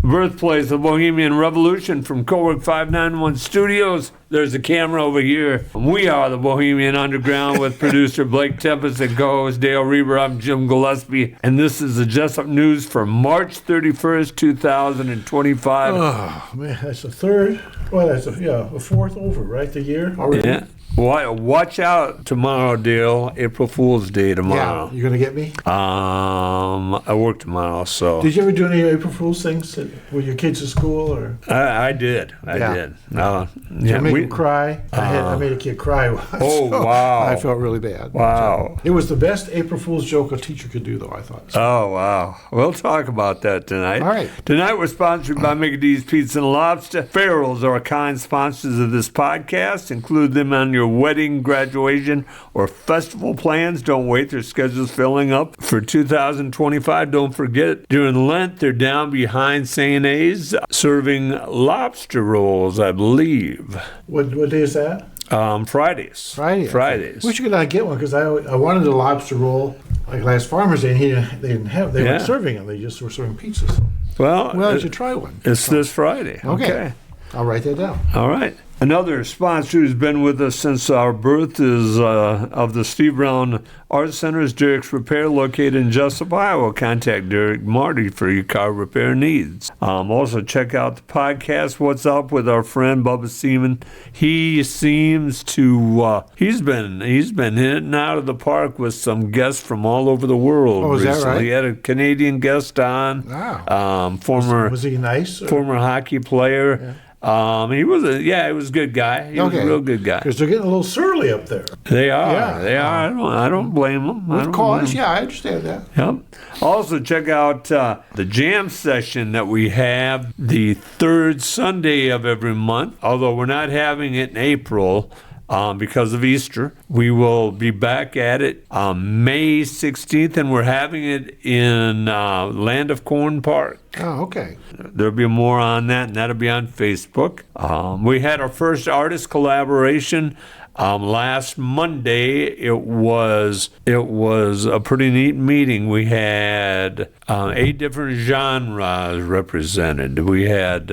birthplace of Bohemian Revolution from Cowork 591 Studios. There's a camera over here. We are the Bohemian Underground with producer Blake Tempus and co-host Dale Rueber. I'm Jim Gillespie, and this is the Jesup News for March 31st, 2025. Oh, man, that's the third. Well, that's a fourth over, right? The year already? Yeah. Watch out tomorrow, Dale. April Fool's Day tomorrow. Yeah, you're going to get me? I work tomorrow, so. Did you ever do any April Fool's things with your kids at school? Or? I did. I did. Did you make them cry? I made a kid cry once. Oh, so wow. I felt really bad. Wow. So, it was the best April Fool's joke a teacher could do, though, I thought. So. Oh, wow. We'll talk about that tonight. All right. Tonight we're sponsored by Mickey D's Pizza and Lobster. Farrell's are kind sponsors of this podcast. Include them on your wedding, graduation, or festival plans. Don't wait. Their schedule's filling up for 2025. Don't forget, during Lent, they're down behind St. A's serving lobster rolls, I believe. What day is that? Fridays. Fridays. We should get one because I wanted a lobster roll like last Farmer's Day, and they weren't serving them. They just were serving pizza. So. Well, I should try one. It's this Friday. Okay. I'll write that down. All right. Another sponsor who's been with us since our birth is of the Steve Brown Art Center is Derek's Repair, located in Jesup, Iowa. Contact Derek Marty for your car repair needs. Also, check out the podcast, What's Up with our friend Bubba Seaman. He seems to, he's been hitting out of the park with some guests from all over the world. Oh, is recently. that right? He had a Canadian guest on. Wow. Was he nice? Or? Former hockey player. Yeah. He was a good guy. He was a real good guy. Because they're getting a little surly up there. They are. They are. I don't blame them. Of course, I understand that. Yep. Also, check out the jam session that we have the third Sunday of every month. Although we're not having it in April. Because of Easter. We will be back at it May 16th, and we're having it in Land of Corn Park. Oh, okay. There'll be more on that, and that'll be on Facebook. We had our first artist collaboration last Monday. It was a pretty neat meeting. We had 8 different genres represented. We had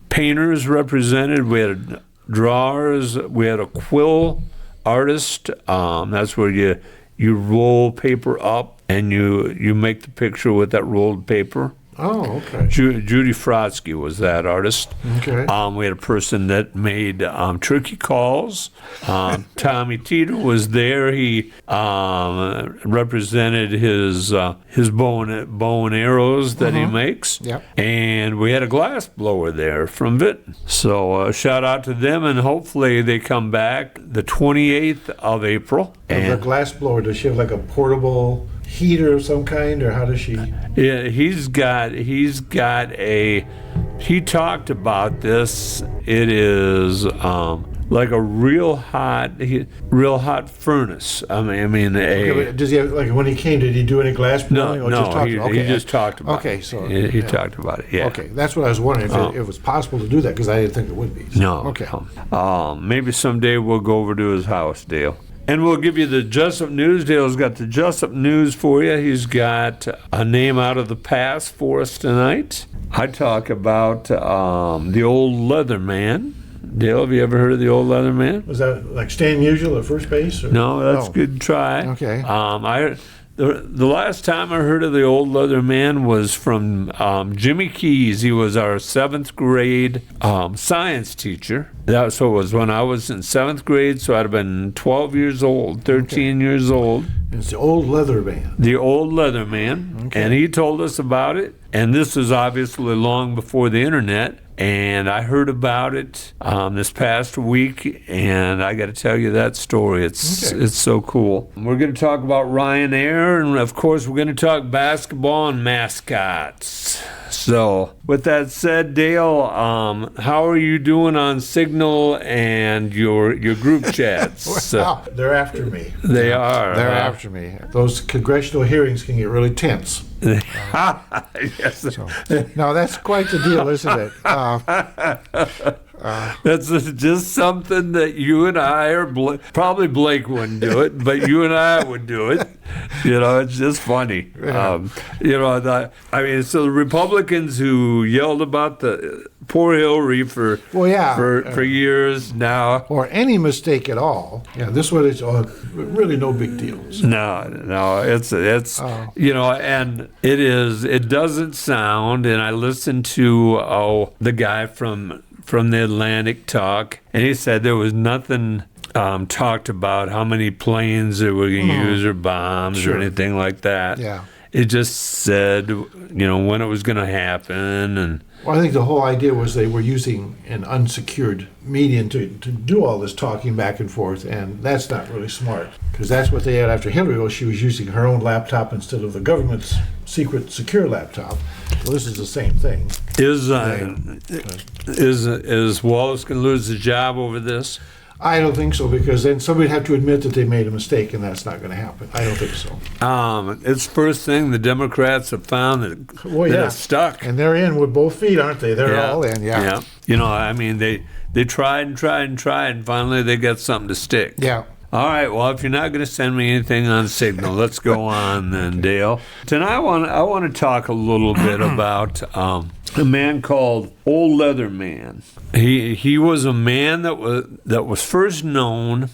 painters represented. We had drawers. We had a quill artist. That's where you roll paper up and you make the picture with that rolled paper. Oh, okay. Judy Frotsky was that artist. Okay. We had a person that made turkey calls. Tommy Teeter was there. He represented his bow and arrows that he makes. Yep. And we had a glass blower there from Vinton. So shout out to them, and hopefully they come back the 28th of April. And the glass blower, does she have like a portable heater of some kind, or how does she? Yeah, he talked about this. It is like a real hot furnace. Does he have, like when he came, did he do any glass blowing? He just talked about it. Okay, so he talked about it. Yeah. Okay, that's what I was wondering if it was possible to do that, because I didn't think it would be. So. No. Okay. Maybe someday we'll go over to his house, Dale. And we'll give you the Jesup News. Dale's got the Jesup News for you. He's got a name out of the past for us tonight. I talk about the Old Leatherman. Dale, have you ever heard of the Old Leatherman? Was that like Stan Musial at first base? Or? No, that's a good try. Okay. The last time I heard of the Old Leatherman was from Jimmy Keys. He was our 7th grade science teacher. It was when I was in 7th grade, so I'd have been 12 years old, 13 years old. It's the Old Leatherman. The Old Leatherman. Okay. And he told us about it. And this was obviously long before the internet. And I heard about it this past week, and I got to tell you that story. It's so cool. We're going to talk about Ryanair, and of course we're going to talk basketball and mascots. So, with that said, Dale, how are you doing on Signal and your group chats? Well, they're after me. They are. They're after me. Those congressional hearings can get really tense. Yes. So, now, that's quite the deal, isn't it? That's just something that you and I, or probably Blake wouldn't do it, but you and I would do it. It's just funny. Yeah. So the Republicans who yelled about the poor Hillary for years now. Or any mistake at all. Yeah, this one is really no big deal. So. No, it's and it doesn't sound, and I listened to the guy from the Atlantic talk, and he said there was nothing talked about how many planes they were going to use or bombs or anything like that. Yeah. It just said, when it was going to happen. And well, I think the whole idea was they were using an unsecured medium to do all this talking back and forth, and that's not really smart, because that's what they had after Hillary. Well, she was using her own laptop instead of the government's secret secure laptop. Well, this is the same thing. Is Wallace going to lose his job over this? I don't think so, because then somebody would have to admit that they made a mistake, and that's not going to happen. I don't think so. It's the first thing the Democrats have found that it's stuck. And they're in with both feet, aren't they? They're all in, Yeah. They tried and tried and tried, and finally they got something to stick. Yeah. All right, well, if you're not going to send me anything on Signal, let's go on then, Dale. Tonight I want to talk a little bit about a man called Old Leatherman. He was a man that was first known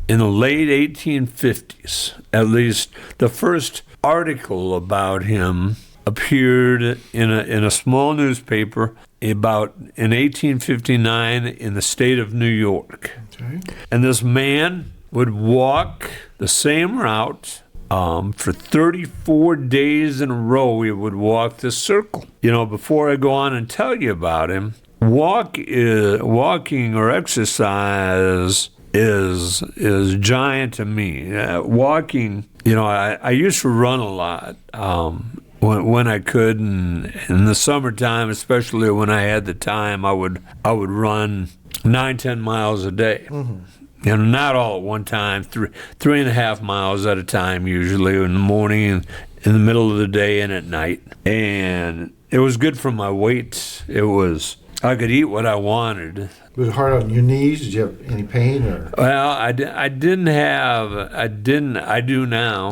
in the late 1850s. At least the first article about him appeared in a small newspaper in 1859 in the state of New York. Okay. And this man would walk the same route for 34 days in a row. He would walk this circle. Before I go on and tell you about him, walking or exercise is giant to me. Walking, I used to run a lot when I could, and in the summertime, especially when I had the time, I would run 9-10 miles a day. Mm-hmm. Not all at one time, 3.5 miles at a time, usually in the morning and in the middle of the day and at night. And it was good for my weight. I could eat what I wanted. Was it hard on your knees? Did you have any pain? Or? Well, I do now.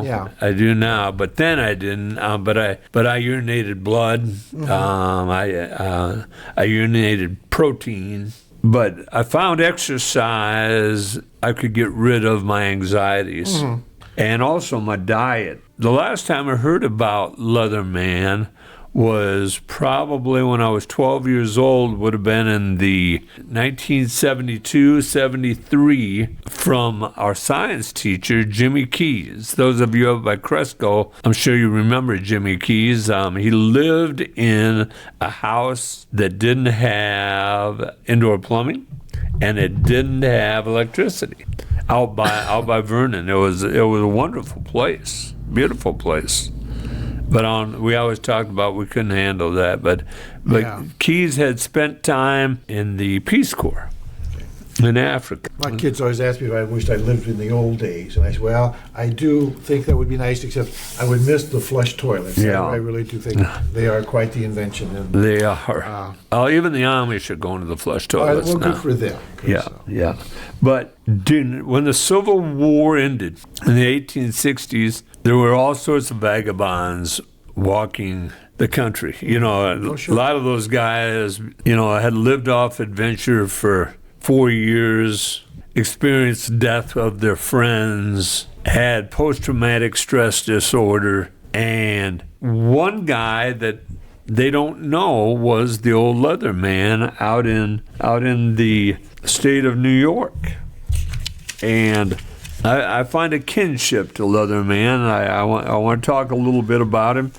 Yeah. I do now, but then I didn't. But I urinated blood. Mm-hmm. I urinated protein. But I found exercise, I could get rid of my anxieties. Mm-hmm. And also my diet. The last time I heard about Leatherman was probably when I was 12 years old, would have been in the 1972-73 from our science teacher, Jimmy Keys. Those of you up by Cresco, I'm sure you remember Jimmy Keys. He lived in a house that didn't have indoor plumbing, and it didn't have electricity. Out by Vernon. It was a wonderful place, beautiful place. But we always talked about we couldn't handle that. But Keys had spent time in the Peace Corps in Africa. My kids always ask me if I wished I lived in the old days. And I said, well, I do think that would be nice, except I would miss the flush toilets. Yeah. I really do think they are quite the invention. And, they are. Even the Amish are going to the flush toilets now. Good for them. Yeah. But when the Civil War ended in the 1860s, there were all sorts of vagabonds walking the country. A lot of those guys, had lived off adventure for 4 years, experienced death of their friends, had post-traumatic stress disorder, and one guy that they don't know was the Old Leatherman out in the state of New York. And I find a kinship to Leatherman. I want to talk a little bit about him.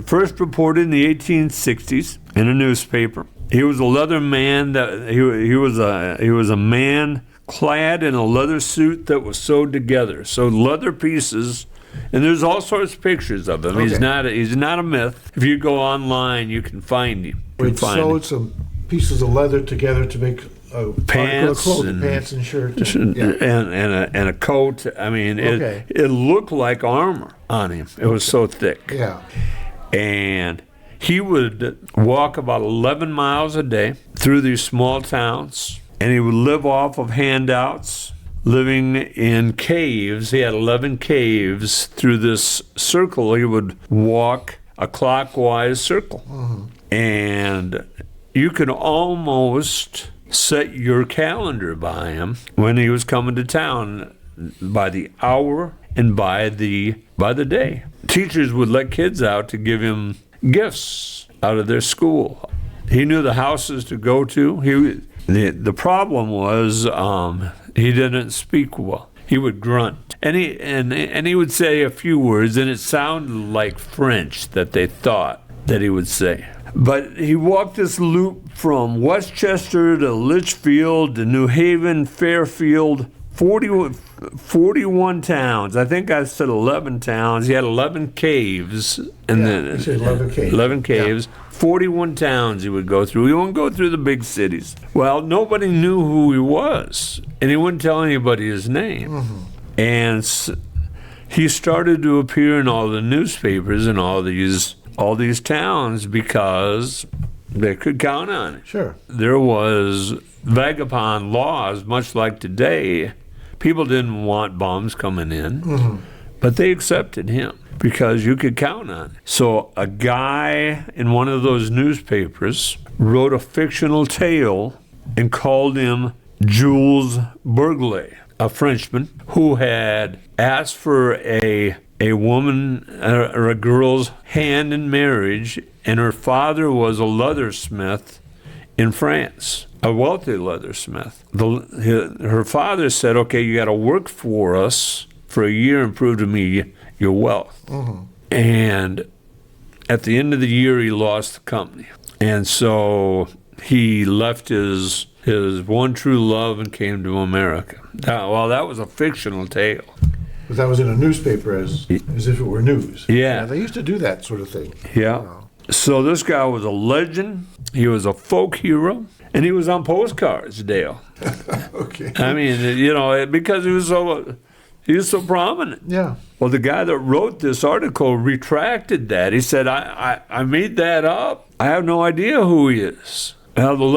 First reported in the 1860s in a newspaper. He was a leather man. He was a man clad in a leather suit that was sewed together. So leather pieces, and there's all sorts of pictures of him. Okay. He's not a myth. If you go online, you can find him. We sewed some pieces of leather together to make pants and shirts, and a coat. I mean, it looked like armor on him. It was so thick. Yeah, and he would walk about 11 miles a day, through these small towns, and he would live off of handouts, living in caves. He had 11 caves. Through this circle, he would walk a clockwise circle. And you could almost set your calendar by him when he was coming to town, by the hour and by the day. Teachers would let kids out to give him gifts out of their school. He knew the houses to go to. The problem was he didn't speak well. He would grunt, and he would say a few words, and it sounded like French that they thought that he would say. But he walked this loop from Westchester to Litchfield to New Haven, Fairfield, 41 towns. I think I said 11 towns. He had 11 caves. And you said 11 caves. 11 caves. 41 towns he would go through. He wouldn't go through the big cities. Well, nobody knew who he was, and he wouldn't tell anybody his name. And he started to appear in all the newspapers in all these towns because they could count on it. Sure. There was vagabond laws, much like today. People didn't want bums coming in, but they accepted him because you could count on it. So a guy in one of those newspapers wrote a fictional tale and called him Jules Burgley, a Frenchman who had asked for a woman or a girl's hand in marriage, and her father was a leathersmith in France, a wealthy leathersmith. Her father said, okay, you got to work for us for a year and prove to me your wealth. And at the end of the year, he lost the company. And so he left his one true love and came to America. That was a fictional tale. But that was in a newspaper as if it were news. Yeah. They used to do that sort of thing. Yeah. Wow. So this guy was a legend. He was a folk hero. And he was on postcards, Dale. Okay. I mean, because he was so prominent. Yeah. Well, the guy that wrote this article retracted that. He said, I made that up. I have no idea who he is. Now, the old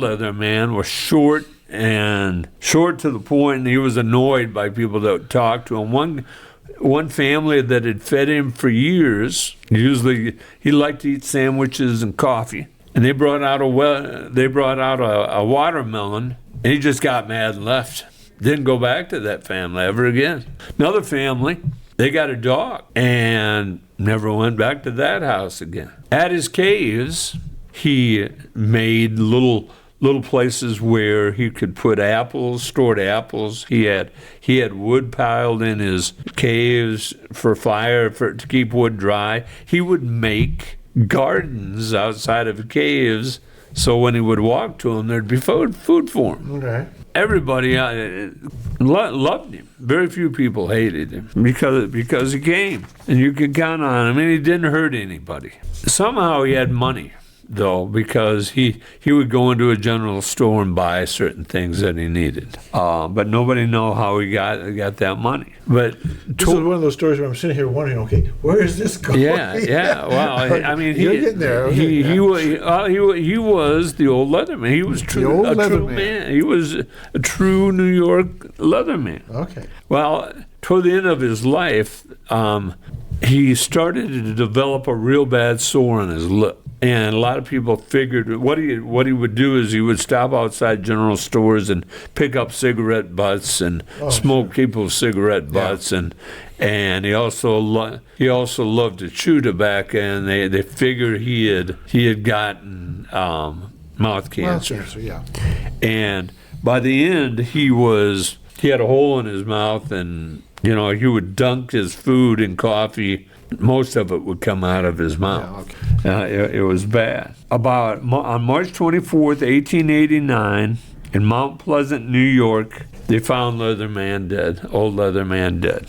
Leatherman, was short to the point, and he was annoyed by people that talked to him. One family that had fed him for years, usually he liked to eat sandwiches and coffee, and they brought out a watermelon, and he just got mad and left. Didn't go back to that family ever again. Another family, they got a dog and never went back to that house again. At his caves, he made little places where he could put stored apples. He had wood piled in his caves for fire to keep wood dry. He would make gardens outside of caves, so when he would walk to them, there'd be food for him. Okay. Everybody loved him. Very few people hated him because he came, and you could count on him, and he didn't hurt anybody. Somehow he had money, though, because he would go into a general store and buy certain things that he needed. But nobody know how he got that money. But this is one of those stories where I'm sitting here wondering, okay, where is this going? Yeah. Well, I mean, you're getting there. Okay, he was the old Leatherman. He was true man. He was a true New York Leatherman. Okay. Well, toward the end of his life, he started to develop a real bad sore on his lip. And a lot of people figured what he would do is he would stop outside general stores and pick up cigarette butts and smoke people's cigarette butts, and he also loved to chew tobacco, and they figured he had gotten mouth cancer. And by the end he had a hole in his mouth, and he would dunk his food in coffee. Most of it would come out of his mouth. Yeah, okay. It was bad. On March 24th, 1889, in Mount Pleasant, New York, they found Old Leatherman dead.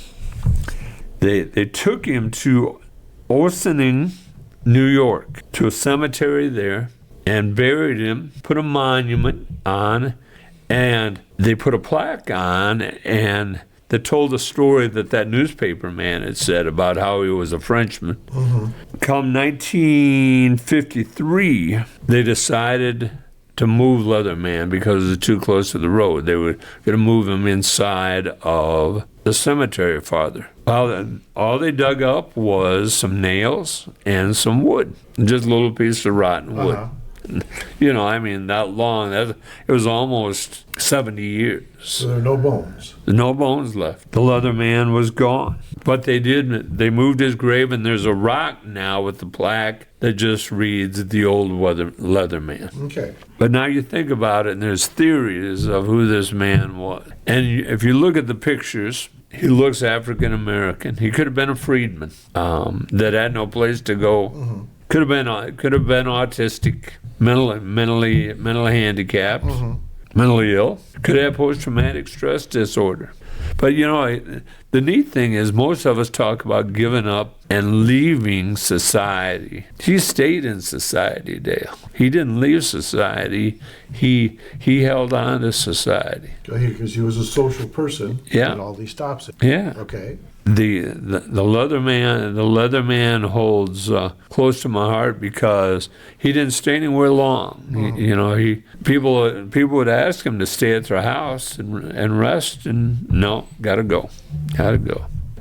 They took him to Ossining, New York, to a cemetery there, and buried him, put a monument on, and they put a plaque on, and that told the story that newspaper man had said about how he was a Frenchman. Come 1953, they decided to move Leatherman because it's too close to the road. They were going to move him inside of the cemetery farther. Well, all they dug up was some nails and some wood, just a little piece of rotten wood. You know, I mean, that long. It was almost 70 years. So there are no bones. No bones left. The Leatherman was gone. But they moved his grave, and there's a rock now with the plaque that just reads the Old Leatherman. Okay. But now you think about it, and there's theories of who this man was. And if you look at the pictures, he looks African American. He could have been a freedman that had no place to go. Mm-hmm. Could have been autistic, mentally handicapped, mentally ill. Could have post-traumatic stress disorder. But you know, the neat thing is most of us talk about giving up and leaving society. He stayed in society, Dale. He didn't leave society. He held on to society. Because he was a social person. Yeah. And all these stops. Yeah. Okay. The Leatherman holds close to my heart because he didn't stay anywhere long. People would ask him to stay at their house and rest, and no, gotta go.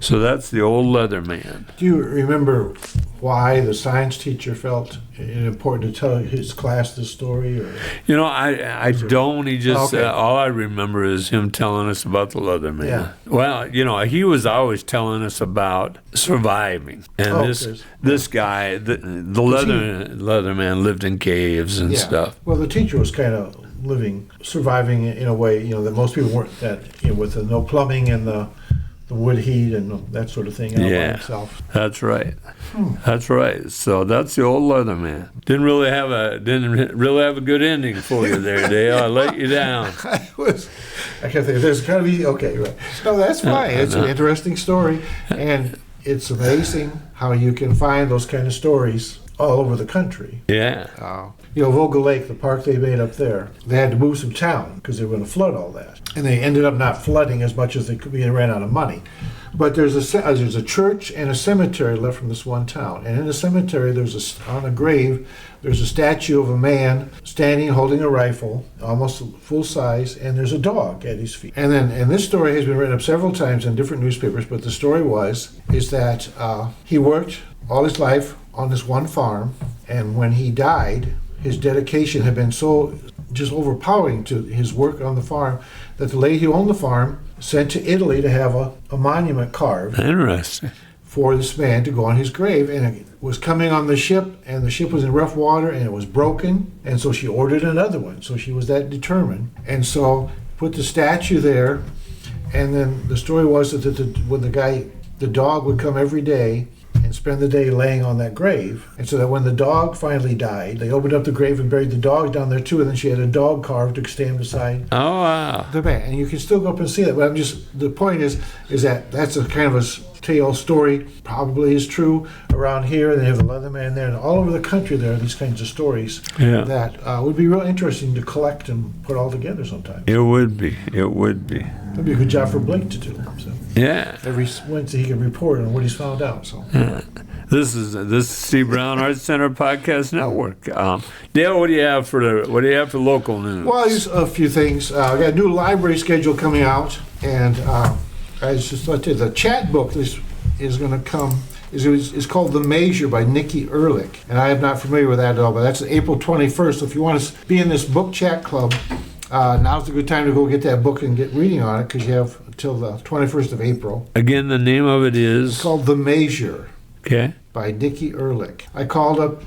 So that's the Old Leatherman. Do you remember why the science teacher felt it important to tell his class this story? Or? You know, I don't. He just, okay. All I remember is him telling us about the Leatherman. Yeah. Well, you know, he was always telling us about surviving. And this guy, the Leatherman lived in caves and stuff. Well, the teacher was kind of surviving in a way, that most people weren't, with no plumbing and the wood heat and that sort of thing out by himself. That's right. That's right. So that's the Old Leatherman. Didn't really have a good ending for you there, Dale. I let you down. I kept thinking there's got to be okay. Right. No, that's fine. It's an interesting story, and it's amazing how you can find those kind of stories all over the country. Yeah. Vogel Lake, the park they made up there, they had to move some town because they were going to flood all that. And they ended up not flooding as much as they could be and ran out of money. But there's a church and a cemetery left from this one town. And in the cemetery, on a grave, there's a statue of a man standing holding a rifle, almost full size, and there's a dog at his feet. And this story has been written up several times in different newspapers, but the story is that he worked all his life on this one farm, and when he died, his dedication had been so just overpowering to his work on the farm that the lady who owned the farm sent to Italy to have a monument carved. Interesting. For this man to go on his grave, and it was coming on the ship, and the ship was in rough water, and it was broken, and so she ordered another one. So she was that determined, and so put the statue there, and then the story was that the dog would come every day and spend the day laying on that grave. And so that when the dog finally died, they opened up the grave and buried the dog down there too, and then she had a dog carved to stand beside the man. And you can still go up and see that. But the point is that that's a kind of a tale story, probably is true around here, and they have the Leatherman there, and all over the country there are these kinds of stories that would be real interesting to collect and put all together sometime. It would be. That'd be a good job for Blake to do. So. Yeah. Every Wednesday he can report on what he's found out. So. This is Steve Brown Arts Center Podcast Network. Dale, what do you have for local news? Well, there's a few things. We got a new library schedule coming out, and I just thought the chat book is going to come. Is called The Measure by Nikki Ehrlich, and I am not familiar with that at all. But that's April 21st. So if you want to be in this book chat club, now's a good time to go get that book and get reading on it, because you have until the 21st of April. Again, the name of it is? It's called The Measure. Okay. By Nikki Ehrlich. I called up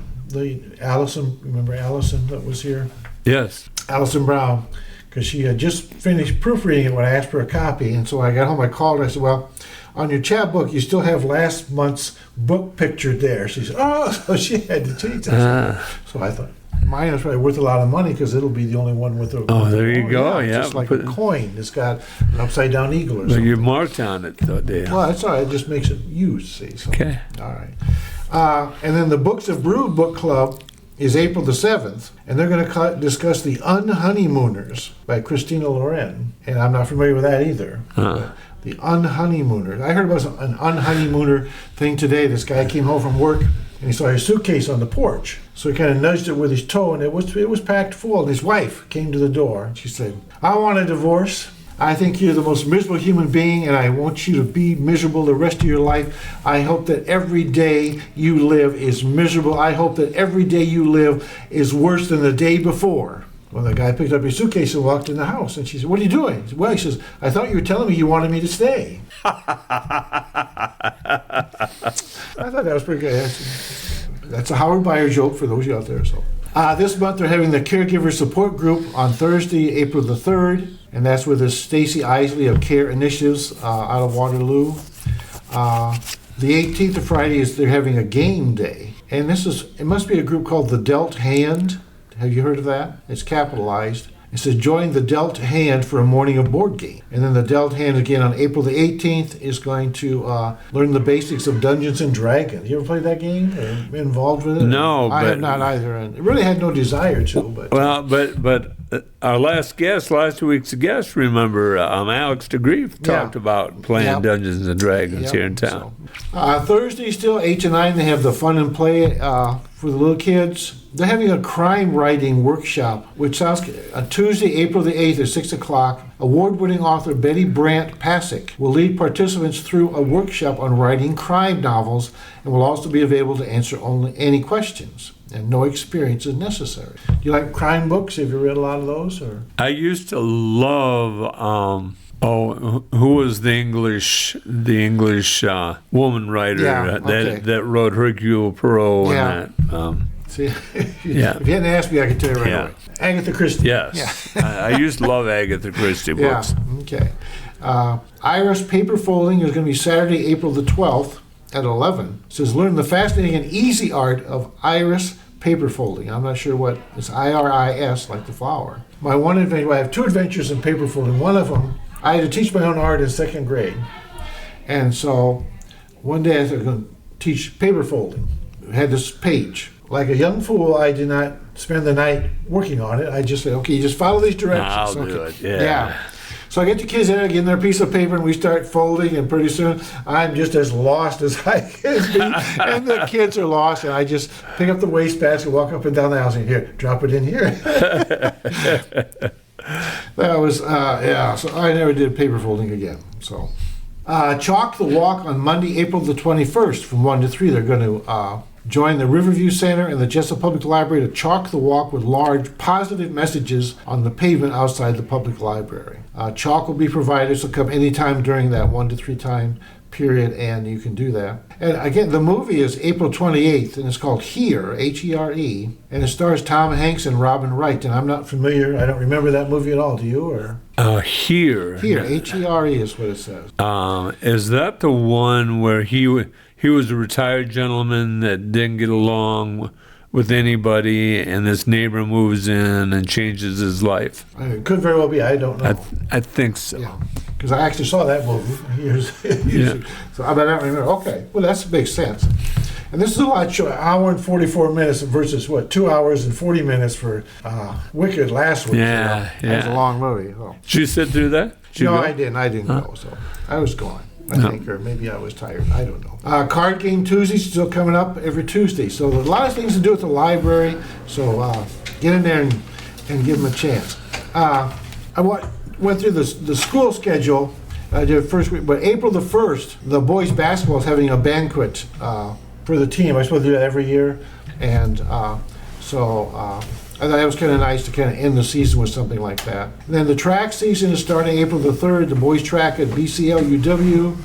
Allison, remember Allison that was here? Yes. Allison Brown, because she had just finished proofreading it when I asked for a copy, and so I got home, I called her, I said, well, on your chat book, you still have last month's book pictured there. She said, oh, so she had to change that. So I thought, mine is probably worth a lot of money because it'll be the only one with a... Oh, there you go, yeah. Just like a coin that's got an upside-down eagle or something. You marked on it, though, Dale. Well, that's all right. It just makes it used, see. So. Okay. All right. And then the Books of Brew book club is April the 7th, and they're going to discuss The Unhoneymooners by Christina Loren, and I'm not familiar with that either. The Unhoneymooners. I heard about an unhoneymooner thing today. This guy came home from work and he saw his suitcase on the porch. So he kind of nudged it with his toe, and it was packed full. And his wife came to the door, and she said, "I want a divorce. I think you're the most miserable human being, and I want you to be miserable the rest of your life. I hope that every day you live is miserable. I hope that every day you live is worse than the day before." Well, the guy picked up his suitcase and walked in the house, and she said, "What are you doing?" He said, "Well," he says, "I thought you were telling me you wanted me to stay." I thought that was pretty good. That's a Howard Beyer joke for those of you out there. So this month they're having the Caregiver Support Group on Thursday, April the 3rd, and that's with the Stacy Isley of Care Initiatives out of Waterloo. The 18th of Friday is they're having a game day, and it must be a group called the Dealt Hand. Have you heard of that? It's capitalized. It says, "Join the Dealt Hand for a morning of board game." And then the Dealt Hand again on April the 18th is going to learn the basics of Dungeons and Dragons. You ever played that game or been involved with it? No, I have not either. And it really had no desire to. But our last week's guest, remember, Alex DeGrief talked about playing Dungeons and Dragons here in town. So, Thursday still, 8 to 9, they have the Fun and Play for the little kids. They're having a crime writing workshop, which sounds on Tuesday, April the 8th at 6 o'clock. Award-winning author Betty Brant Pasick will lead participants through a workshop on writing crime novels and will also be available to answer only any questions. And no experience is necessary. Do you like crime books? Have you read a lot of those? Or I used to love. Who was the English woman writer that wrote Hercule Poirot and that? See, if you hadn't asked me, I could tell you right away. Agatha Christie. Yes. I used to love Agatha Christie books. Yeah, okay. Iris paper folding is going to be Saturday, April the 12th at 11. It says, "Learn the fascinating and easy art of iris paper folding." I'm not sure what it's IRIS, like the flower. My one adventure, I have two adventures in paper folding. One of them, I had to teach my own art in second grade. And so one day I was going to teach paper folding. I had this page. Like a young fool, I did not spend the night working on it. I just said, okay, you just follow these directions. I'll do it, yeah. So I get the kids there, I give them their piece of paper, and we start folding, and pretty soon I'm just as lost as I can be. And the kids are lost, and I just pick up the wastebasket, walk up and down the house, and here, drop it in here. That was, so I never did paper folding again. So, Chalk the Walk on Monday, April the 21st from 1 to 3. They're going to join the Riverview Center and the Jesup Public Library to chalk the walk with large positive messages on the pavement outside the public library. Chalk will be provided, so come anytime during that 1 to 3 time period, and you can do that. And again, the movie is April 28th, and it's called Here, H-E-R-E, and it stars Tom Hanks and Robin Wright, and I'm not familiar, I don't remember that movie at all, do you? Or Here, H-E-R-E is what it says. Is that the one where he was a retired gentleman that didn't get along with anybody, and this neighbor moves in and changes his life? It could very well be, I don't know. I think so. Yeah. Because I actually saw that movie years ago. So I don't remember. Okay, well, that makes sense. And this is a lot short, hour and 44 minutes versus, 2 hours and 40 minutes for Wicked last week. Yeah. That was a long movie. So. Did you sit through that? No, I didn't go, so I was gone. I think, or maybe I was tired. I don't know. Card Game Tuesday's still coming up every Tuesday. So there's a lot of things to do at the library. So get in there and give them a chance. I went through the school schedule. I did first week, but April the 1st, the boys basketball is having a banquet for the team. I'm supposed to do that every year, and so I thought it was kind of nice to kind of end the season with something like that. And then the track season is starting April the 3rd, the boys track at BCLUW.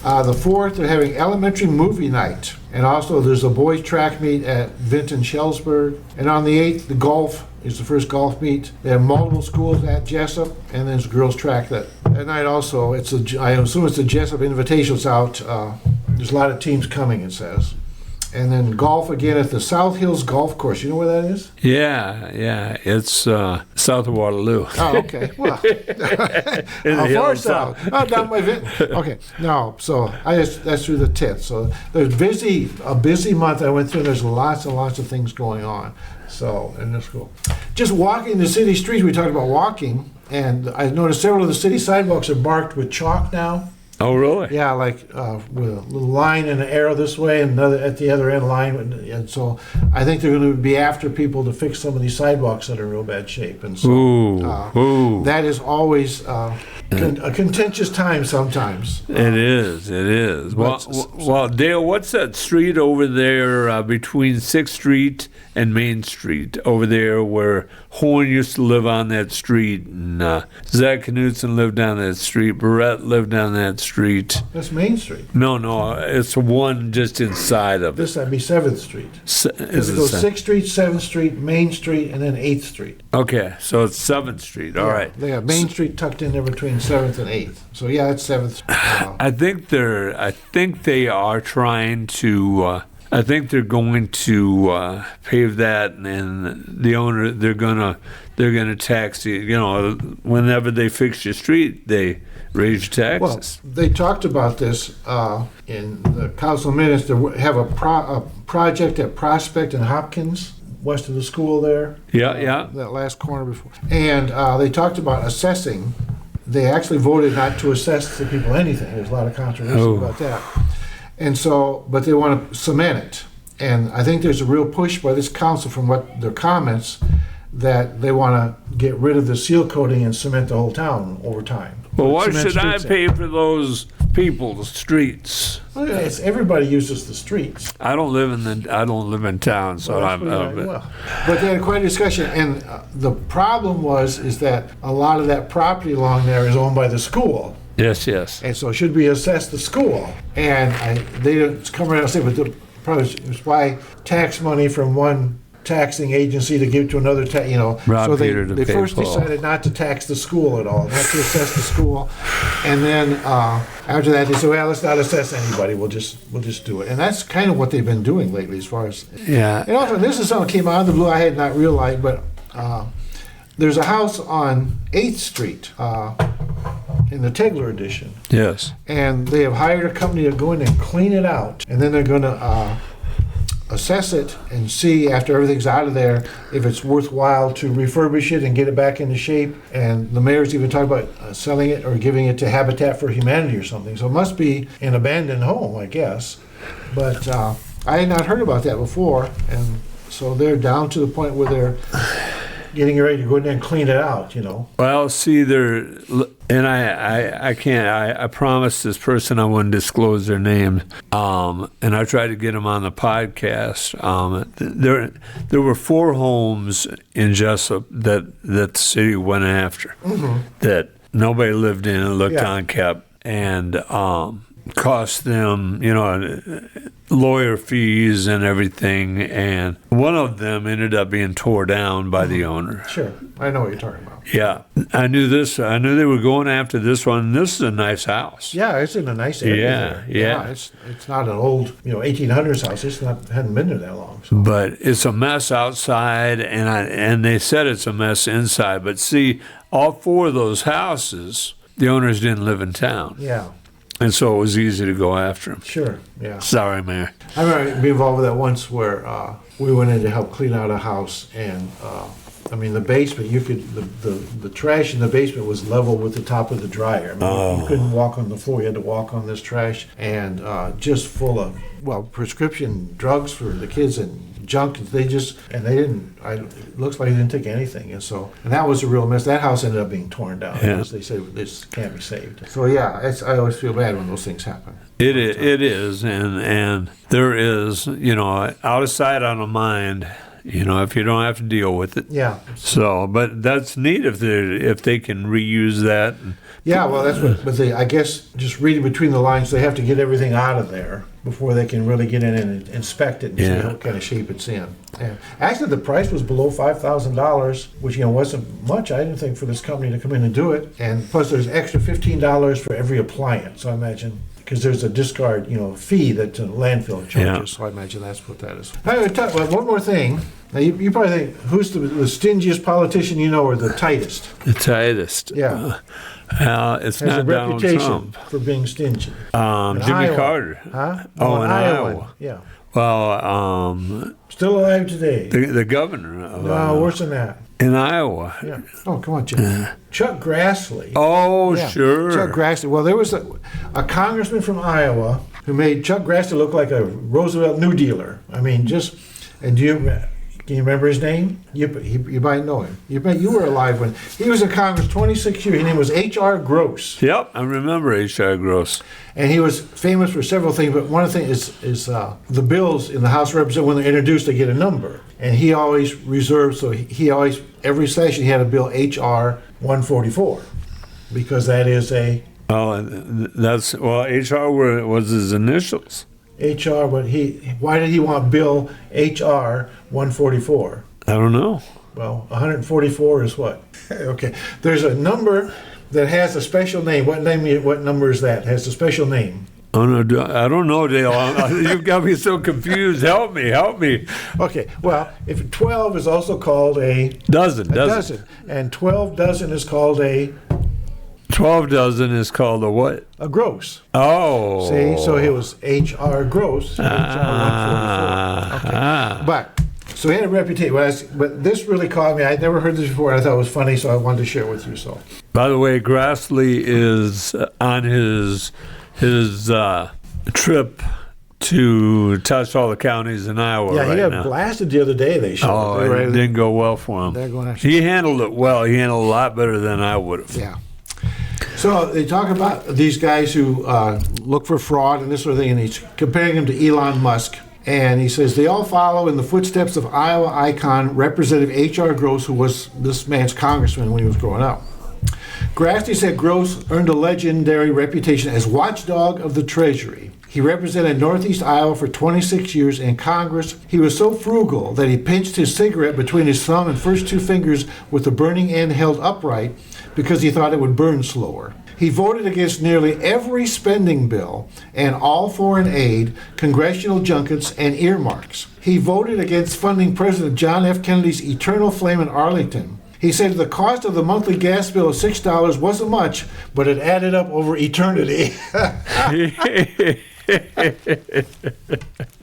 The 4th, they're having elementary movie night. And also there's a boys track meet at Vinton Shellsburg. And on the 8th, the golf is the first golf meet. They have multiple schools at Jesup, and then there's girls track that night also. I assume it's the Jesup Invitational's out. There's a lot of teams coming, it says. And then golf again at the South Hills Golf Course. You know where that is? Yeah. It's south of Waterloo. Oh, okay. Well, how far south? Oh, down by Vinton. Okay. No, so that's through the 10th. So there's a busy month I went through. There's lots and lots of things going on. So, and that's cool. Just walking the city streets, we talked about walking, and I noticed several of the city sidewalks are marked with chalk now. Oh, really? Yeah, like with a little line and an arrow this way and another at the other end line. And so I think they're going to be after people to fix some of these sidewalks that are in real bad shape. And so that is always a contentious time sometimes. It is. Well, Dale, what's that street over there between 6th Street and Main Street over there where Horn used to live on that street and Zach Knudsen lived on that street, Barrett lived on that street? That's Main Street. No, it's the one just inside of it. This would be 7th Street. Is it goes 6th Street, 7th Street, Main Street, and then 8th Street. Okay, so it's 7th Street. All right. They have Main Street tucked in there between 7th and 8th. So yeah, it's 7th Street. I think they are trying to. I think they're going to pave that, and the owner they're gonna tax you. You know, whenever they fix your street, they raise your taxes. Well, they talked about this in the council minutes. They have a project at Prospect and Hopkins, west of the school there. Yeah. That last corner before, and they talked about assessing. They actually voted not to assess the people anything. There's a lot of controversy about that. And so, but they want to cement it. And I think there's a real push by this council from what their comments that they want to get rid of the seal coating and cement the whole town over time. Well, why should I pay for those people's streets? Well, it's, everybody uses the streets. I don't live in town, so But they had quite a discussion, and the problem is that a lot of that property along there is owned by the school. Yes. And so should we assess the school? And they didn't come around and say, but the problem is why tax money from one taxing agency to give to another, so they first decided not to tax the school at all, not to assess the school. And then after that, they said, well, let's not assess anybody. We'll just do it. And that's kind of what they've been doing lately as far as. Yeah. And also, this is something that came out of the blue I had not realized, but there's a house on 8th Street in the Tegler edition. Yes. And they have hired a company to go in and clean it out. And then they're going to assess it and see after everything's out of there if it's worthwhile to refurbish it and get it back into shape. And the mayor's even talking about selling it or giving it to Habitat for Humanity or something. So it must be an abandoned home, I guess. But I had not heard about that before. And so they're down to the point where they're getting ready to go in there and clean it out, Well, see, and I can't. I promised this person I wouldn't disclose their name, and I tried to get them on the podcast. There were 4 homes in Jesup that the city went after, that nobody lived in and looked unkept, and cost them, lawyer fees and everything, and one of them ended up being tore down by the owner. Sure, I know what you're talking about. Yeah, I knew they were going after this one. This is a nice house. Yeah, it's in a nice area. Yeah. It's not an old 1800s house. Hadn't been there that long. So. But it's a mess outside, and they said it's a mess inside. But see, all 4 of those houses, the owners didn't live in town. Yeah. And so it was easy to go after him. Sure, yeah. Sorry, Mayor. I remember being involved with that once where we went in to help clean out a house, and the basement, the trash in the basement was level with the top of the dryer. You couldn't walk on the floor. You had to walk on this trash, and just full of, prescription drugs for the kids and junk. It looks like they didn't take anything. And that was a real mess. That house ended up being torn down because they said this can't be saved. So I always feel bad when those things happen. It is, and there is, out of sight, out of mind. If you don't have to deal with it. Yeah. So, but that's neat if they can reuse that. Yeah, well, that's what. But I guess just reading between the lines, they have to get everything out of there before they can really get in and inspect it and see what kind of shape it's in. And actually, the price was below $5,000, which wasn't much. I didn't think for this company to come in and do it. And plus, there's extra $15 for every appliance. So I imagine. Because there's a discard, fee that landfill charges. Yeah. So I imagine that's what that is. One more thing. Now you probably think, who's the stingiest politician or the tightest? The tightest. Yeah. It's not Donald Trump. For being stingy. Jimmy Carter. Huh? Oh, in Iowa. Yeah. Well, Still alive today. the governor of, No, worse than that. in Iowa. Yeah. Oh, come on, Jim. Chuck Grassley. Oh, Yeah, sure. Chuck Grassley. Well, there was a congressman from Iowa who made Chuck Grassley look like a Roosevelt New Dealer. I mean, and can you remember his name? You might know him. You were alive when he was in Congress 26 years. His name was H.R. Gross. Yep, I remember H.R. Gross. And he was famous for several things, but one of the things is the bills in the House of Representatives, when they're introduced, they get a number. And he always reserved, so he always, every session, he had a bill H.R. 144, because that is a... Oh, H.R. was his initials. H.R., but why did he want bill H.R. 144? I don't know. Well, 144 is what? Okay, there's a number that has a special name. What number is that? Has a special name. Oh, no, I don't know, Dale. You've got me so confused. Help me. Okay, well, if 12 is also called a dozen, and 12 dozen is called a 12 dozen is called a what? A gross. Oh. See, so it was H.R. Gross, H.R. 144. Okay, but so he had a reputation. But this really caught me. I'd never heard this before. I thought it was funny, so I wanted to share it with you. So, by the way, Grassley is on his trip to touch all the counties in Iowa yeah, right he got now. Blasted the other day. They showed. Oh, it didn't go well for him. He handled it well. He handled it a lot better than I would have. Yeah. So they talk about these guys who look for fraud and this sort of thing, and he's comparing them to Elon Musk. And he says they all follow in the footsteps of Iowa icon Representative H.R. Gross, who was this man's congressman when he was growing up. Grassley said Gross earned a legendary reputation as watchdog of the Treasury. He represented Northeast Iowa for 26 years in Congress. He was so frugal that he pinched his cigarette between his thumb and first two fingers with the burning end held upright because he thought it would burn slower. He voted against nearly every spending bill and all foreign aid, congressional junkets, and earmarks. He voted against funding President John F. Kennedy's Eternal Flame in Arlington. He said the cost of the monthly gas bill of $6 wasn't much, but it added up over eternity.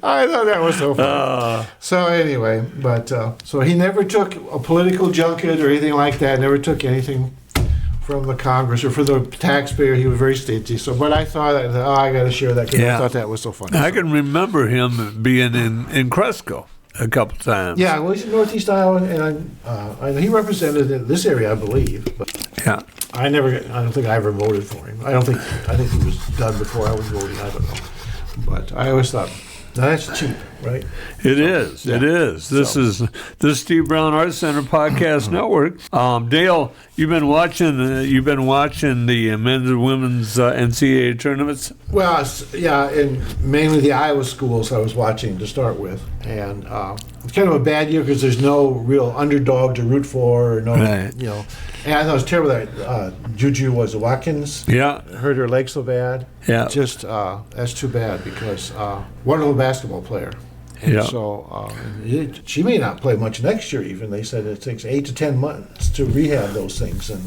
I thought that was so funny. So anyway, so he never took a political junket or anything like that, never took anything from the Congress or for the taxpayer. He was very stingy. So, but I thought, I got to share that because I thought that was so funny. I can remember him being in Cresco a couple times. Yeah, well, he's in Northeast Iowa, and he represented this area, I believe. But yeah, I don't think I ever voted for him. I think he was done before I was voting. I don't know, but I always thought. Now that's cheap, right? It is. Yeah. It is. This is Steve Brown Arts Center Podcast Network. Dale, you've been watching the men's and women's NCAA tournaments. Well, yeah, and mainly the Iowa schools I was watching to start with, and it's kind of a bad year because there's no real underdog to root for, or no, right. And I thought it was terrible that Juju Watkins hurt her leg so bad. Yeah, just that's too bad because wonderful basketball player. And so she may not play much next year. Even they said it takes 8 to 10 months to rehab those things, and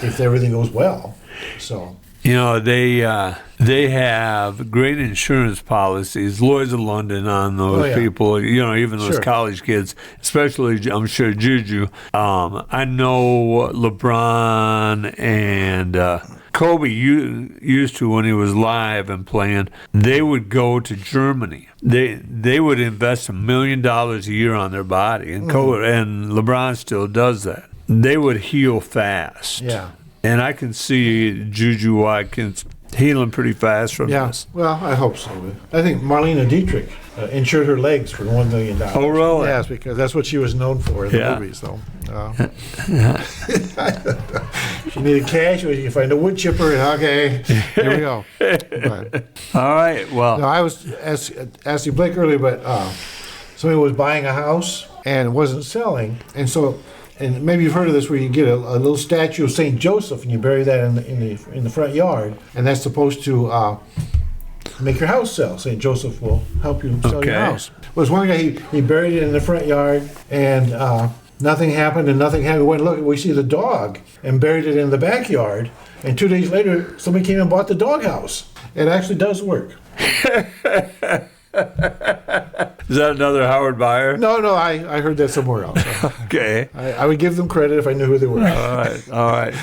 if everything goes well, so. They have great insurance policies, Lloyd's of London on those people, even those college kids, especially, I'm sure, Juju. I know LeBron and Kobe used to, when he was live and playing, they would go to Germany. They would invest $1 million a year on their body, and and LeBron still does that. They would heal fast. Yeah. And I can see Juju Watkins healing pretty fast from this. Well, I hope so. I think Marlene Dietrich insured her legs for $1 million. Oh, really? Yes, because that's what she was known for in the movie. So, she needed cash. You can find a wood chipper. And okay, here we go. But, all right. Well, I was asking Blake earlier, but somebody was buying a house and wasn't selling, and so. And maybe you've heard of this, where you get a little statue of St. Joseph and you bury that in the front yard, and that's supposed to make your house sell. St. Joseph will help you sell your house. Well, there's one guy, he buried it in the front yard, and nothing happened. We went, look, we see the dog, and buried it in the backyard. And 2 days later, somebody came and bought the doghouse. It actually does work. Is that another Howard Beyer? No, I heard that somewhere else. Okay. I would give them credit if I knew who they were. All right.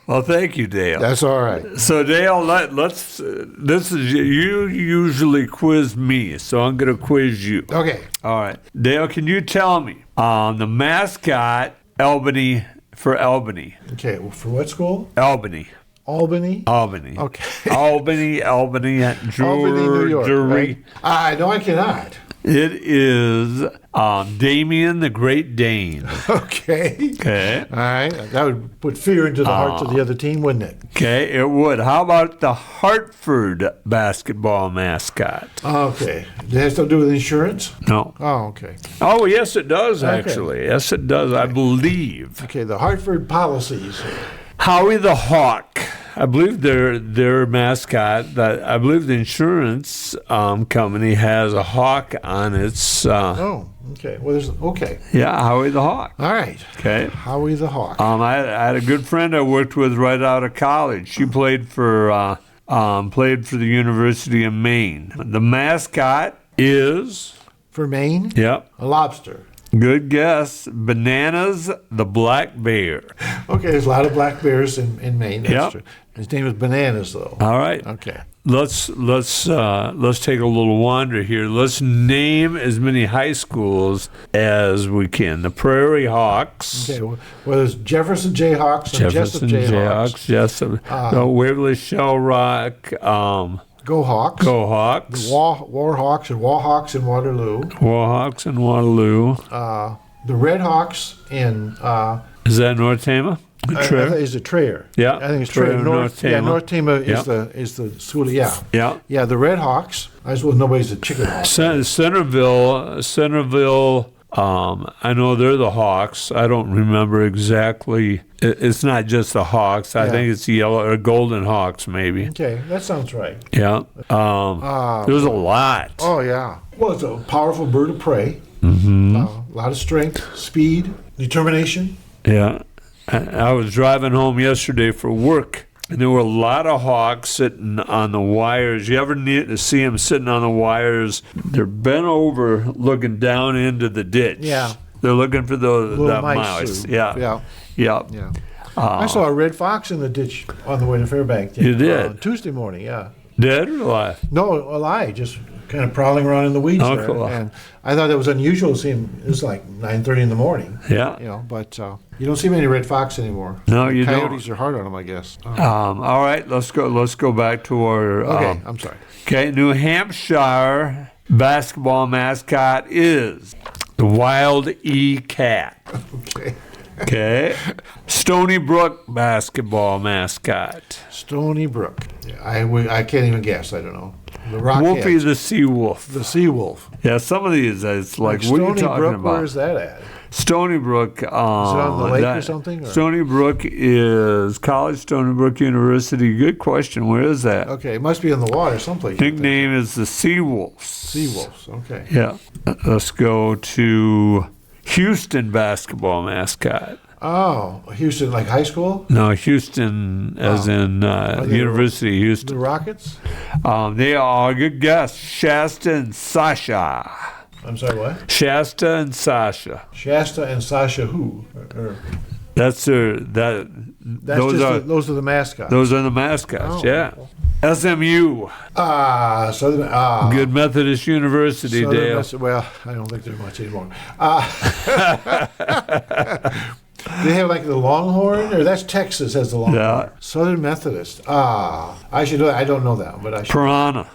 Well, thank you, Dale. That's all right. So, Dale, let's. This is you usually quiz me, so I'm going to quiz you. Okay. All right, Dale. Can you tell me the mascot Albany for Albany? Okay. Well, for what school? Albany. Albany. Okay. Albany, New York. Drury. Right? No, I cannot. It is Damien the Great Dane. Okay. Okay. All right. That would put fear into the hearts of the other team, wouldn't it? Okay, it would. How about the Hartford basketball mascot? Okay. Does that have to do with insurance? No. Oh, okay. Oh, yes, it does, actually. Yes, it does, I believe. Okay, the Hartford policies. Howie the Hawk. I believe their mascot, I believe the insurance company has a hawk on its... Oh, okay. Well, okay. Yeah, Howie the Hawk. All right. Okay. Howie the Hawk. I had a good friend I worked with right out of college. She played for the University of Maine. The mascot is... For Maine? Yep. A lobster. Good guess. Bananas the black bear. Okay, there's a lot of black bears in Maine. That's Yep. true. His name is Bananas, though. All right. Okay. Let's take a little wander here. Let's name as many high schools as we can. The Prairie Hawks. Okay. Well, there's Jefferson Jayhawks and Jesup Jayhawks. Jesup. Waverly Shell Rock. Go Hawks. Go Hawks. The Warhawks and Wahawks in Waterloo. Warhawks in Waterloo. The Red Hawks in... Is that North Tama? Is it Traer? Yeah. I think it's Traer, Traer. North Tama. Yeah, North Tama Yep. is the school. Yeah. Yeah. Yeah, the Red Hawks. I suppose nobody's a chicken hawk. Centerville. I know they're the Hawks. I don't remember exactly. It's not just the Hawks. I think it's the yellow or golden Hawks, maybe. Okay, that sounds right. Yeah. There's a lot. Oh, yeah. Well, it's a powerful bird of prey. Mm-hmm. A lot of strength, speed, determination. Yeah. I was driving home yesterday for work, and there were a lot of hawks sitting on the wires. You ever need to see them sitting on the wires? They're bent over looking down into the ditch. Yeah. They're looking for that mice. mouse. Yeah. I saw a red fox in the ditch on the way to Fairbank. You did? Tuesday morning, yeah. Dead or alive? No, alive, just kind of prowling around in the weeds there. Cool. And I thought that was unusual to see him. It was like 9:30 in the morning. Yeah. But you don't see many red fox anymore. No, you don't. Coyotes are hard on them, I guess. All right, let's go back to our... Okay, I'm sorry. Okay, New Hampshire basketball mascot is the Wild E Cat. Okay. Okay. Stony Brook basketball mascot. Stony Brook. Yeah, I can't even guess. I don't know. The Wolfie Rockheads. the Sea Wolf. The Sea Wolf. Yeah, some of these, it's like what are you Stony talking Brook, about? where's that at? Stony Brook. Is it on the lake or something? Or? Stony Brook is College Stony Brook University. Good question. Where is that? Okay, it must be in the water someplace. Nickname is the Sea Wolves. Sea Wolves, okay. Yeah. Let's go to Houston basketball mascot. Oh, Houston, like high school? No, Houston as in University of Houston. The Rockets? They are, good guess, Shasta and Sasha. I'm sorry, what? Shasta and Sasha. Shasta and Sasha who? Those are the mascots. Those are the mascots, yeah. SMU. Southern. Good Methodist University, Dale. Well, I don't think there's much anymore. They have like the Longhorn, or that's Texas has the Longhorn. Yeah. Southern Methodist. I should know. I don't know that, but I should. Piranha.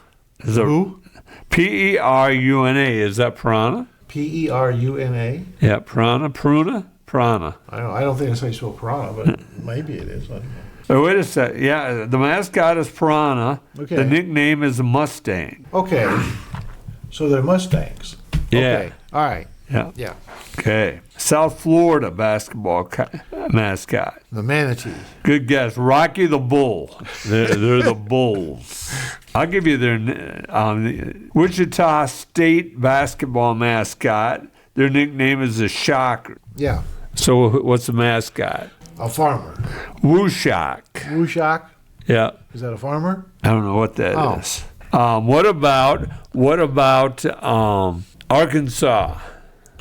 Who? P-E-R-U-N-A. Is that piranha? P-E-R-U-N-A? Yeah, piranha. Piranha. I don't think that's how you spell piranha, but maybe it is. I don't know. Oh, wait a sec. Yeah, the mascot is Piranha. Okay. The nickname is the Mustang. Okay. So they're Mustangs. Yeah. Okay. All right. Yeah. Yeah. Okay. South Florida basketball mascot. The Manatee. Good guess. Rocky the Bull. They're the Bulls. I'll give you their Wichita State basketball mascot. Their nickname is the Shocker. Yeah. So what's the mascot? A farmer. Wooshock. Wooshock? Yeah. Is that a farmer? I don't know what that is. What about Arkansas?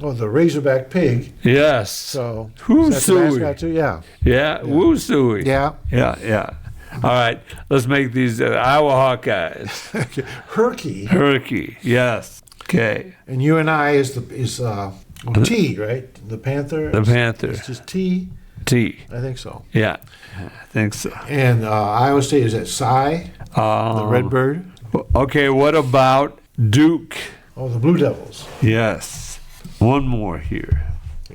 Oh, the Razorback pig. Yes. So Who's that's the mascot too? Yeah. Yeah, Woo-Suey. Yeah. Yeah. All right, let's make these Iowa Hawkeyes. Herky. Yes. Okay. And UNI is T, right? The Panther. The Panther. It's just T. I think so. Yeah, I think so. And Iowa State is at Cy, the Redbird. Okay, what about Duke? Oh, the Blue Devils. Yes. One more here.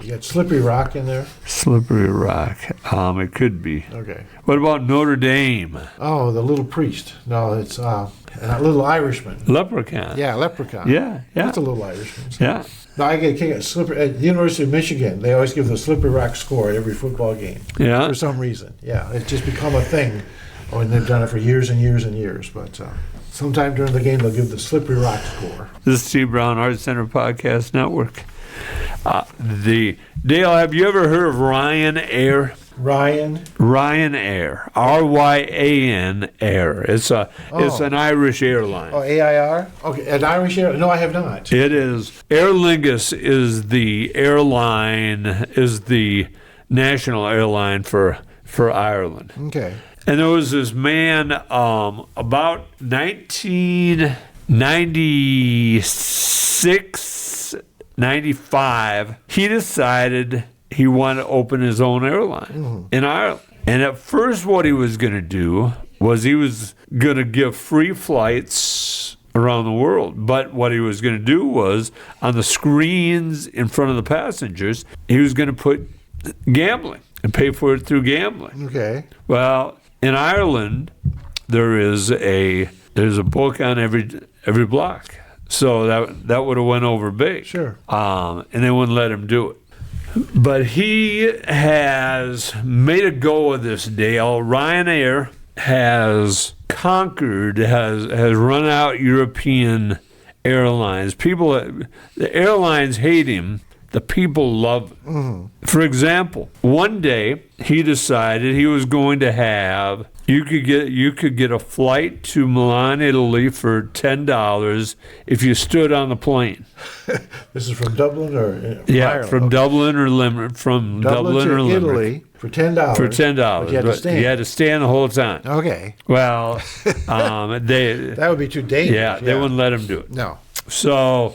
You got Slippery Rock in there. Slippery Rock. It could be. Okay. What about Notre Dame? Oh, the Little Priest. No, it's a Little Irishman. Leprechaun. Yeah, Leprechaun. Yeah. That's a Little Irishman. So. Yeah. No, I get a kick at the University of Michigan. They always give the Slippery Rock score at every football game. Yeah. For some reason. Yeah, it's just become a thing. Oh, and they've done it for years and years and years. But sometime during the game, they'll give the Slippery Rock score. This is T. Brown Arts Center Podcast Network. Dale, have you ever heard of Ryan Air? Ryan Air, Ryan Air. It's an Irish airline. Oh, AIR? Okay, an Irish airline? No, I have not. It is. Aer Lingus is the national airline for Ireland. Okay. And there was this man about 1996, 95. He decided he wanted to open his own airline in Ireland. And at first what he was going to do was he was going to give free flights around the world. But what he was going to do was on the screens in front of the passengers, he was going to put gambling and pay for it through gambling. Okay. Well, in Ireland, there's a book on every block. So that would have went over big. Sure. And they wouldn't let him do it. But he has made a go of this deal. Ryanair has run out European airlines. The airlines hate him. The people love him. Mm-hmm. For example, one day he decided he was going to have you could get a flight to Milan, Italy for $10 if you stood on the plane. This is from Dublin or Ireland? From Dublin or Limerick. From Dublin or Limerick. Italy for $10. For $10, but you had to stand the whole time. Okay. Well, that would be too dangerous. Yeah, they wouldn't let him do it. No. So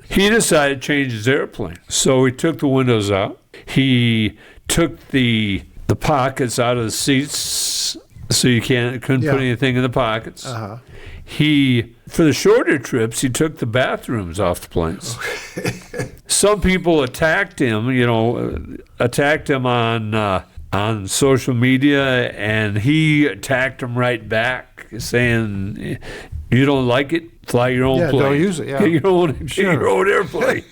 he decided to change his airplane. So he took the windows out. He took the pockets out of the seats, so you couldn't put anything in the pockets. Uh-huh. For the shorter trips, he took the bathrooms off the planes. Some people attacked him on social media, and he attacked them right back, saying, "You don't like it? Fly your own plane. Don't use it. Yeah, Get your own airplane."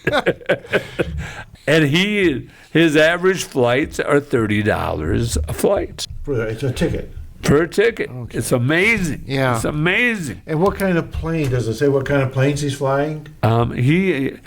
And his average flights are $30 a flight. It's a ticket. Per ticket. Okay. It's amazing. Yeah. It's amazing. And what kind of plane, does it say what kind of planes he's flying? It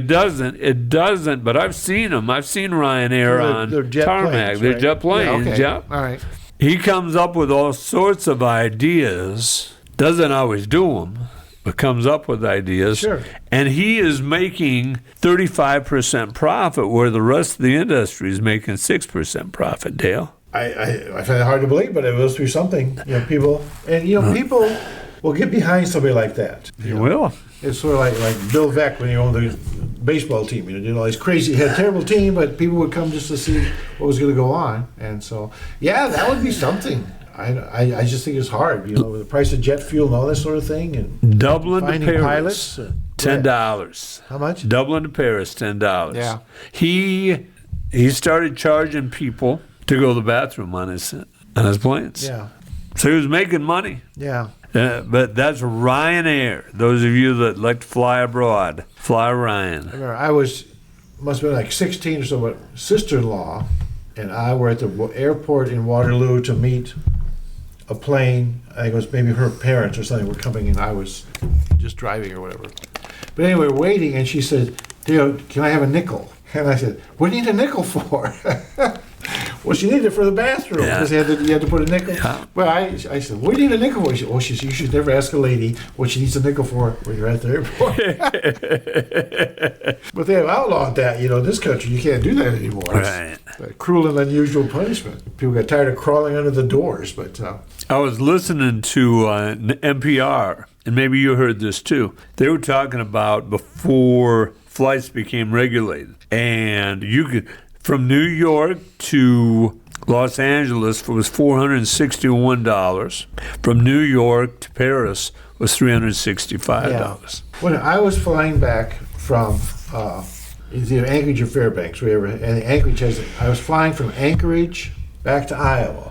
doesn't, but I've seen him. I've seen Ryanair on jet tarmac. Planes, They're right? jet planes. Yeah, okay. Yeah. All right. He comes up with all sorts of ideas. Doesn't always do them, but comes up with ideas. Sure. And he is making 35% profit, where the rest of the industry is making 6% profit, Dale. I find it hard to believe, but it must be something. People will get behind somebody like that. You will. It's sort of like Bill Veeck when he owned the baseball team. He's crazy. He had a terrible team, but people would come just to see what was going to go on. And so, that would be something. I just think it's hard, with the price of jet fuel and all this sort of thing. And Dublin to Paris, pilots, $10. How much? Dublin to Paris, $10. Yeah. He started charging people to go to the bathroom on his planes. Yeah. So he was making money. Yeah. But that's Ryanair. Those of you that like to fly abroad, fly Ryan. I remember must have been like 16 or so, but sister-in-law and I were at the airport in Waterloo to meet a plane. I think it was maybe her parents or something were coming in. I was just driving or whatever. But anyway, we're waiting, and she said, "Can I have a nickel?" And I said, "What do you need a nickel for?" Well, she needed it for the bathroom Yeah. because you had to put a nickel. Yeah. Well, I said, what do you need a nickel for? She said, you should never ask a lady what she needs a nickel for when you're at the airport. But they have outlawed that, in this country. You can't do that anymore. Right. It's a cruel and unusual punishment. People got tired of crawling under the doors, but I was listening to NPR, and maybe you heard this too. They were talking about before flights became regulated, and you could from New York to Los Angeles was $461. From New York to Paris was $365. When I was flying back from either Anchorage or Fairbanks, and Anchorage I was flying from Anchorage back to Iowa.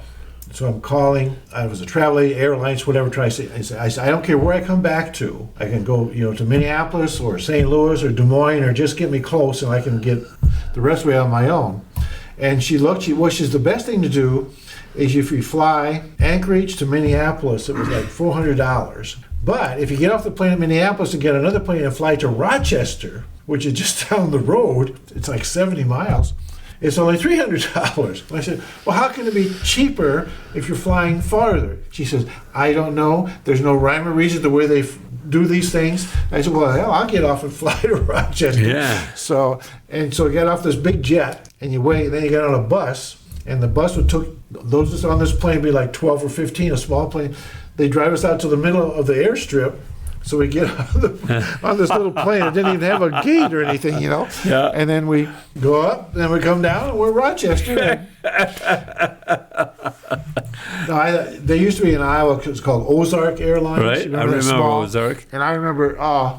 So I'm calling. I was a travel airlines, whatever. I said, I don't care where I come back to. I can go, to Minneapolis or St. Louis or Des Moines, or just get me close, and I can get the rest of the way on my own. And she looked. She says the best thing to do is if you fly Anchorage to Minneapolis, it was like $400. But if you get off the plane at Minneapolis and get another plane and fly to Rochester, which is just down the road, it's like 70 miles. It's only $300. I said, well, how can it be cheaper if you're flying farther? She says, I don't know. There's no rhyme or reason to the way they do these things. I said, well, hell, I'll get off and fly to Rochester. Yeah. So you get off this big jet, and you wait, and then you get on a bus, and the bus would took those on this plane would be like 12 or 15, a small plane. They drive us out to the middle of the airstrip. So we get on this little plane. It didn't even have a gate or anything, Yeah. And then we go up, then we come down, and we're Rochester. There used to be in Iowa, it's called Ozark Airlines. Right, I remember small? Ozark. And I remember, I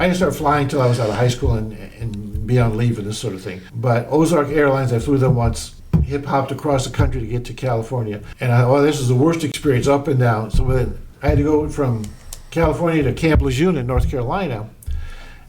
didn't start flying until I was out of high school and be on leave and this sort of thing. But Ozark Airlines, I flew them once. Hip-hopped across the country to get to California. And I thought, this is the worst experience, up and down. So then I had to go from California to Camp Lejeune in North Carolina.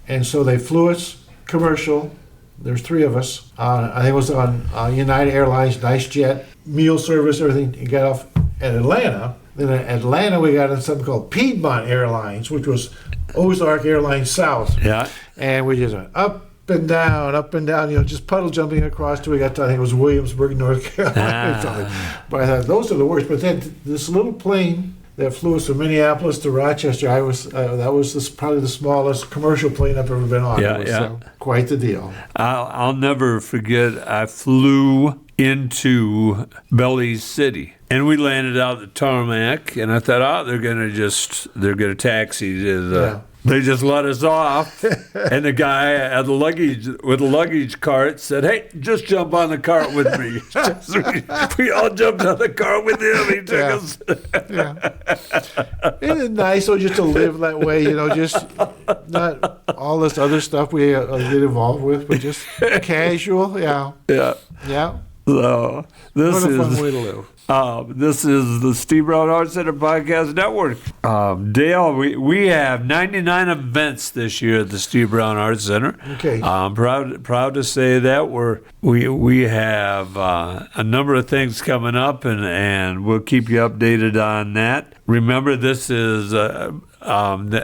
And so they flew us commercial. There's three of us. I think it was on United Airlines, nice jet, meal service, everything. You got off at Atlanta. Then at Atlanta, we got on something called Piedmont Airlines, which was Ozark Airlines South. Yeah. And we just went up and down, just puddle jumping across till we got to, I think it was Williamsburg, North Carolina. But I thought, those are the worst. But then this little plane that flew us from Minneapolis to Rochester, that was probably the smallest commercial plane I've ever been on. Yeah, It was quite the deal. I'll never forget, I flew into Belize City, and we landed out at the tarmac, and I thought, they're going to taxi to the... They just let us off, and the guy at the luggage cart said, "Hey, just jump on the cart with me." we all jumped on the cart with him. He took us. Isn't it nice, just to live that way? Just not all this other stuff we get involved with, but just casual. Yeah. So this what a is fun way to live. This is the Steve Brown Arts Center Podcast Network. Dale, we have 99 events this year at the Steve Brown Arts Center. Okay. I'm proud to say that we have a number of things coming up, and we'll keep you updated on that. Remember, this is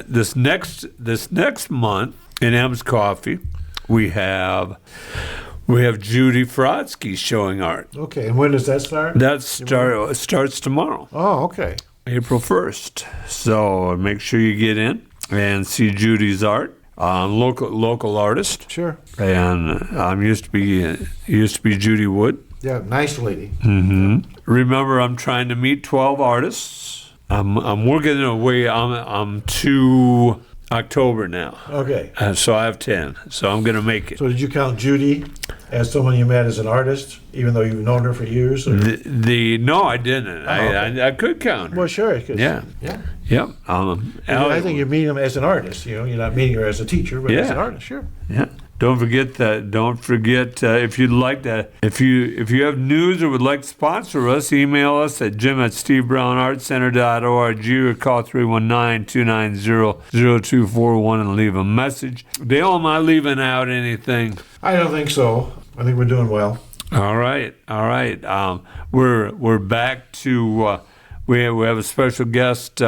this next month in M's Coffee, we have Judy Frotsky showing art. Okay, and when does that start? That starts tomorrow. Oh, okay. April 1st. So make sure you get in and see Judy's art. Local artist. Sure. And used to be Judy Wood. Yeah, nice lady. Mm-hmm. Remember, I'm trying to meet 12 artists. I'm working away. I'm to October now. Okay. So I have 10. So I'm going to make it. So did you count Judy as someone you met as an artist, even though you've known her for years? Or? No, I didn't. Okay. I could count her. Well, sure. Yeah. Yep. I think you're meeting them as an artist. You're not meeting her as a teacher, but as an artist. Sure. Yeah. Don't forget if you'd like to, if you have news or would like to sponsor us, email us at jim@stevebrownartcenter.org or call 319-290-0241 and leave a message. Dale, am I leaving out anything? I don't think so. I think we're doing well. All right. We're back to we have a special guest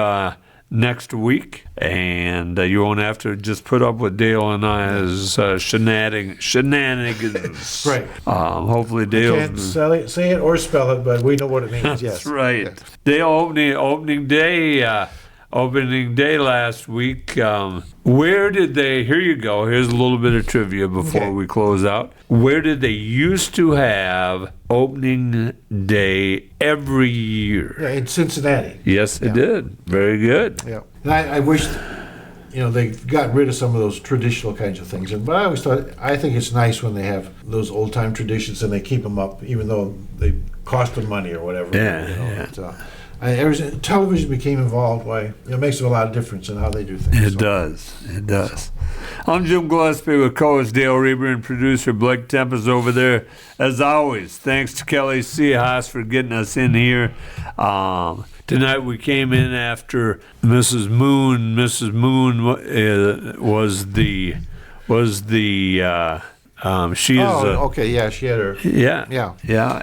next week, and you won't have to just put up with Dale and I's shenanigans. Right. Hopefully Can't Dale's... say it or spell it, but we know what it means. That's Yes. right. Yes. Dale, opening day last week. Where did they? Here you go. Here's a little bit of trivia before we close out. Where did they used to have opening day every year? Yeah, in Cincinnati. Yes, they did. Very good. Yeah. And I wish, they got rid of some of those traditional kinds of things. But I always thought, I think it's nice when they have those old time traditions and they keep them up, even though they cost them money or whatever. Yeah. Television became involved. It makes a lot of difference in how they do things. It does. I'm Jim Gillespie with co-host Dale Rueber and producer Blake Tempus over there. As always, thanks to Kelly C. Haas for getting us in here. Tonight we came in after Mrs. Moon. Mrs. Moon she's okay, yeah, she had her. Yeah,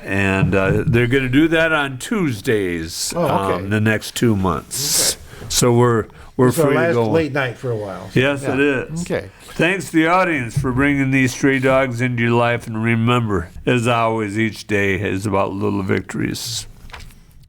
and they're going to do that on Tuesdays. The next 2 months. Okay. So we're free to go. Late night for a while. Yes, it is. Okay. Thanks to the audience for bringing these stray dogs into your life, and remember, as always, each day is about little victories.